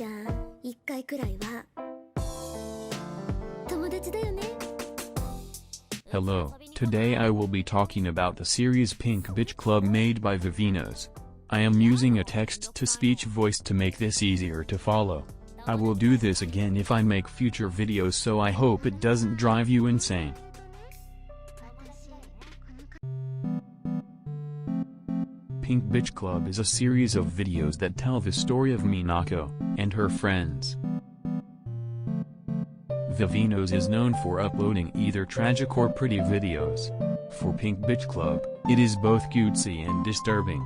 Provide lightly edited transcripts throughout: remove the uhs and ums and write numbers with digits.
じゃん。一回くらいは友達だよね。 Hello, today I will be talking about the series Pink Bitch Club made by Vivinos. I am using a text-to-speech voice to make this easier to follow. I will do this again if I make future videos, so I hope it doesn't drive you insane. Pink Bitch Club is a series of videos that tell the story of Minako and her friends. Vivinos is known for uploading either tragic or pretty videos. For Pink Bitch Club, it is both cutesy and disturbing.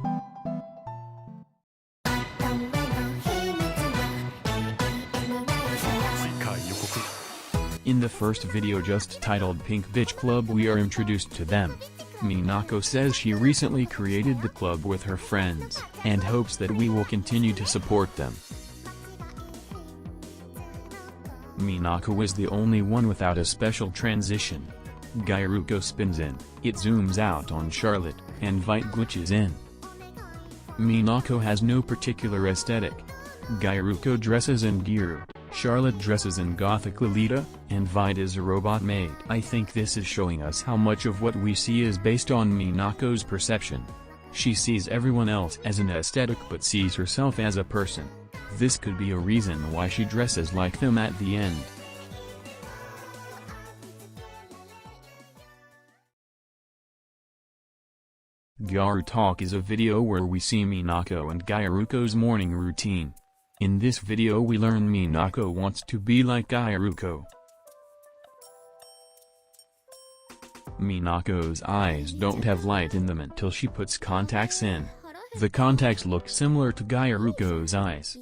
In the first video just titled Pink Bitch Club, we are introduced to them. Minako says she recently created the club with her friends, and hopes that we will continue to support them. Minako is the only one without a special transition. Gyaruko spins in, it zooms out on Charlotte, and Vite glitches in. Minako has no particular aesthetic. Gyaruko dresses in Giru, Charlotte dresses in Gothic Lolita, and Vite is a robot maid. I think this is showing us how much of what we see is based on Minako's perception. She sees everyone else as an aesthetic but sees herself as a person. This could be a reason why she dresses like them at the end. Gyaru Talk is a video where we see Minako and Gyaruko's morning routine. In this video we learn Minako wants to be like Gyaruko. Minako's eyes don't have light in them until she puts contacts in. The contacts look similar to Gyaruko's eyes.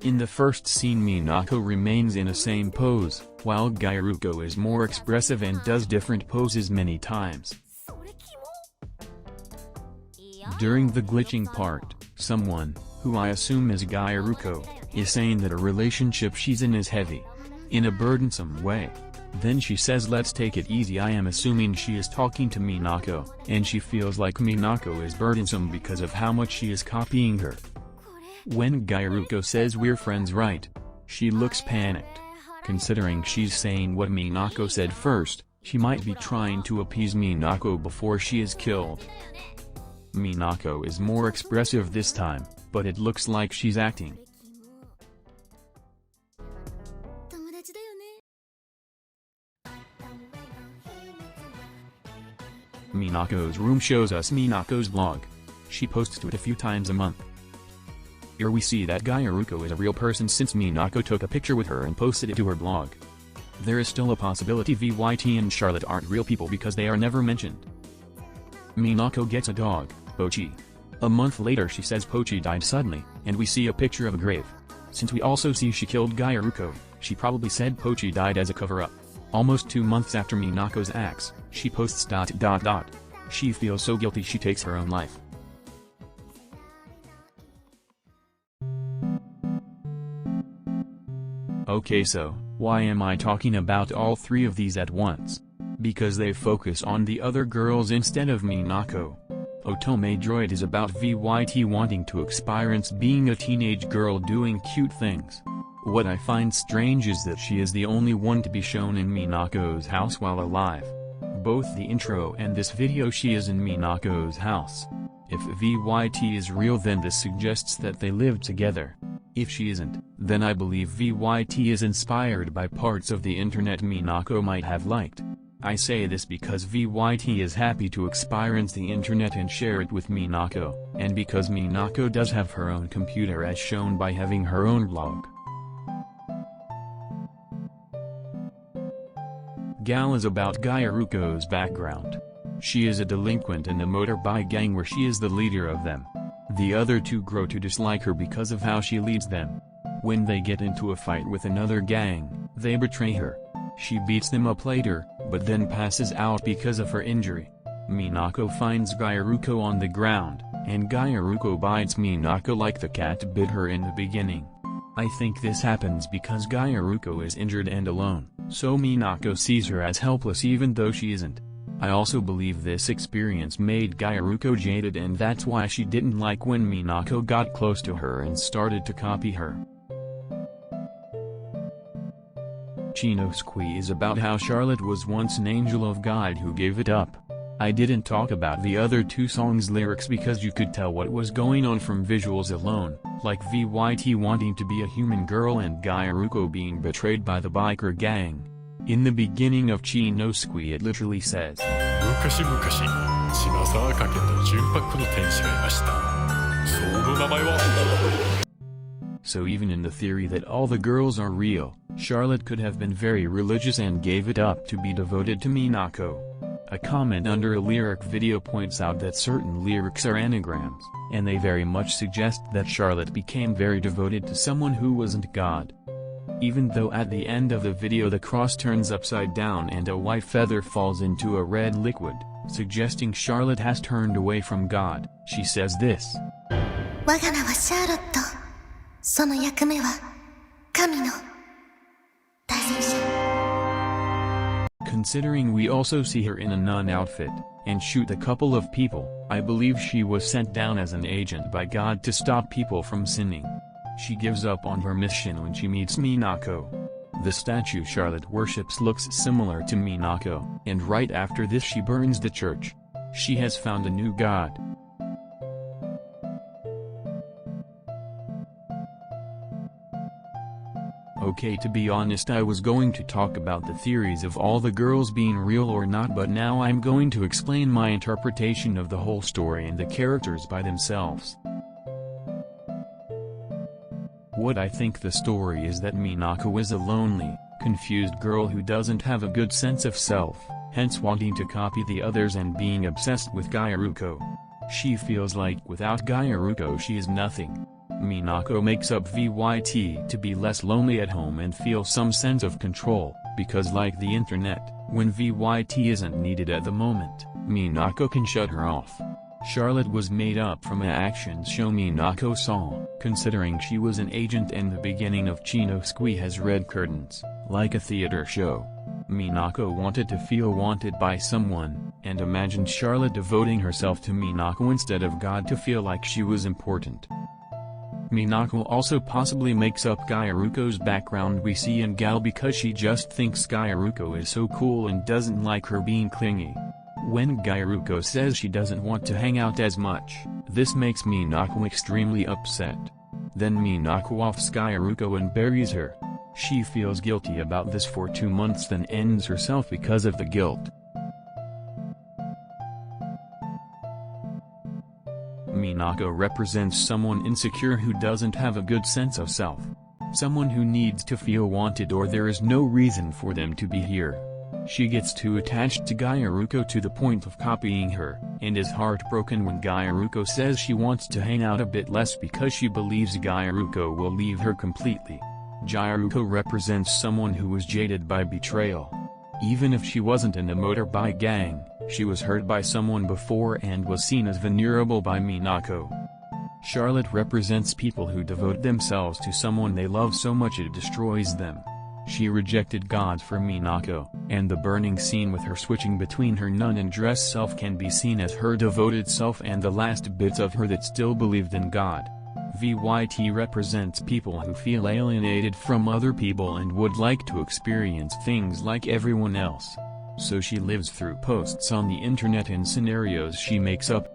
In the first scene Minako remains in a same pose, while Gyaruko is more expressive and does different poses many times. During the glitching part, someone, who I assume is Gyaruko, is saying that a relationship she's in is heavy. In a burdensome way. Then she says let's take it easy. I am assuming she is talking to Minako, and she feels like Minako is burdensome because of how much she is copying her. When Gyaruko says we're friends right? She looks panicked. Considering she's saying what Minako said first, she might be trying to appease Minako before she is killed. Minako is more expressive this time, but it looks like she's acting. Minako's room shows us Minako's vlog. She posts to it a few times a month. Here we see that Gyaruko is a real person since Minako took a picture with her and posted it to her blog. There is still a possibility Vite and Charlotte aren't real people because they are never mentioned. Minako gets a dog, Pochi. A month later she says Pochi died suddenly, and we see a picture of a grave. Since we also see she killed Gyaruko, she probably said Pochi died as a cover-up. Almost 2 months after Minako's acts, she posts ... She feels so guilty she takes her own life. Okay, so, why am I talking about all three of these at once? Because they focus on the other girls instead of Minako. Otome Droid is about Vite wanting to experience being a teenage girl doing cute things. What I find strange is that she is the only one to be shown in Minako's house while alive. Both the intro and this video she is in Minako's house. If Vite is real then this suggests that they lived together. If she isn't, then I believe Vite is inspired by parts of the internet Minako might have liked. I say this because Vite is happy to experience the internet and share it with Minako, and because Minako does have her own computer as shown by having her own blog. Gal is about Gyaruko's background. She is a delinquent in a motorbike gang where she is the leader of them. The other two grow to dislike her because of how she leads them. When they get into a fight with another gang, they betray her. She beats them up later, but then passes out because of her injury. Minako finds Gyaruko on the ground, and Gyaruko bites Minako like the cat bit her in the beginning. I think this happens because Gyaruko is injured and alone, so Minako sees her as helpless even though she isn't. I also believe this experience made Gyaruko jaded, and that's why she didn't like when Minako got close to her and started to copy her. Chinosqui is about how Charlotte was once an angel of God who gave it up. I didn't talk about the other two songs' lyrics because you could tell what was going on from visuals alone, like VYT wanting to be a human girl and Gyaruko being betrayed by the biker gang. In the beginning of Chinosqui it literally says, 昔々、島沢家家と純白の天使がいました。その名前は So even in the theory that all the girls are real, Charlotte could have been very religious and gave it up to be devoted to Minako. A comment under a lyric video points out that certain lyrics are anagrams, and they very much suggest that Charlotte became very devoted to someone who wasn't God. Even though at the end of the video the cross turns upside down and a white feather falls into a red liquid, suggesting Charlotte has turned away from God, she says this. 我が名はシャーロット。その役目は神の大戦士。Considering we also see her in a nun outfit, and shoot a couple of people, I believe she was sent down as an agent by God to stop people from sinning. She gives up on her mission when she meets Minako. The statue Charlotte worships looks similar to Minako, and right after this she burns the church. She has found a new god. Okay, to be honest, I was going to talk about the theories of all the girls being real or not, but now I'm going to explain my interpretation of the whole story and the characters by themselves. What I think the story is that Minako is a lonely, confused girl who doesn't have a good sense of self, hence wanting to copy the others and being obsessed with Gyaruko. She feels like without Gyaruko she is nothing. Minako makes up VYT to be less lonely at home and feel some sense of control, because like the internet, when VYT isn't needed at the moment, Minako can shut her off. Charlotte was made up from an action show Minako saw, considering she was an agent and the beginning of Chinosqui has red curtains, like a theater show. Minako wanted to feel wanted by someone, and imagined Charlotte devoting herself to Minako instead of God to feel like she was important. Minako also possibly makes up Gyaruko's background we see in Gal because she just thinks Gyaruko is so cool and doesn't like her being clingy. When Gyaruko says she doesn't want to hang out as much, this makes Minako extremely upset. Then Minako offs Gyaruko and buries her. She feels guilty about this for 2 months, then ends herself because of the guilt. Minako represents someone insecure who doesn't have a good sense of self. Someone who needs to feel wanted or there is no reason for them to be here. She gets too attached to Gyaruko to the point of copying her, and is heartbroken when Gyaruko says she wants to hang out a bit less because she believes Gyaruko will leave her completely. Gyaruko represents someone who was jaded by betrayal. Even if she wasn't in a motorbike gang, she was hurt by someone before and was seen as vulnerable by Minako. Charlotte represents people who devote themselves to someone they love so much it destroys them. She rejected God for Minako, and the burning scene with her switching between her nun and dress self can be seen as her devoted self and the last bits of her that still believed in God. VYT represents people who feel alienated from other people and would like to experience things like everyone else. So she lives through posts on the internet and scenarios she makes up.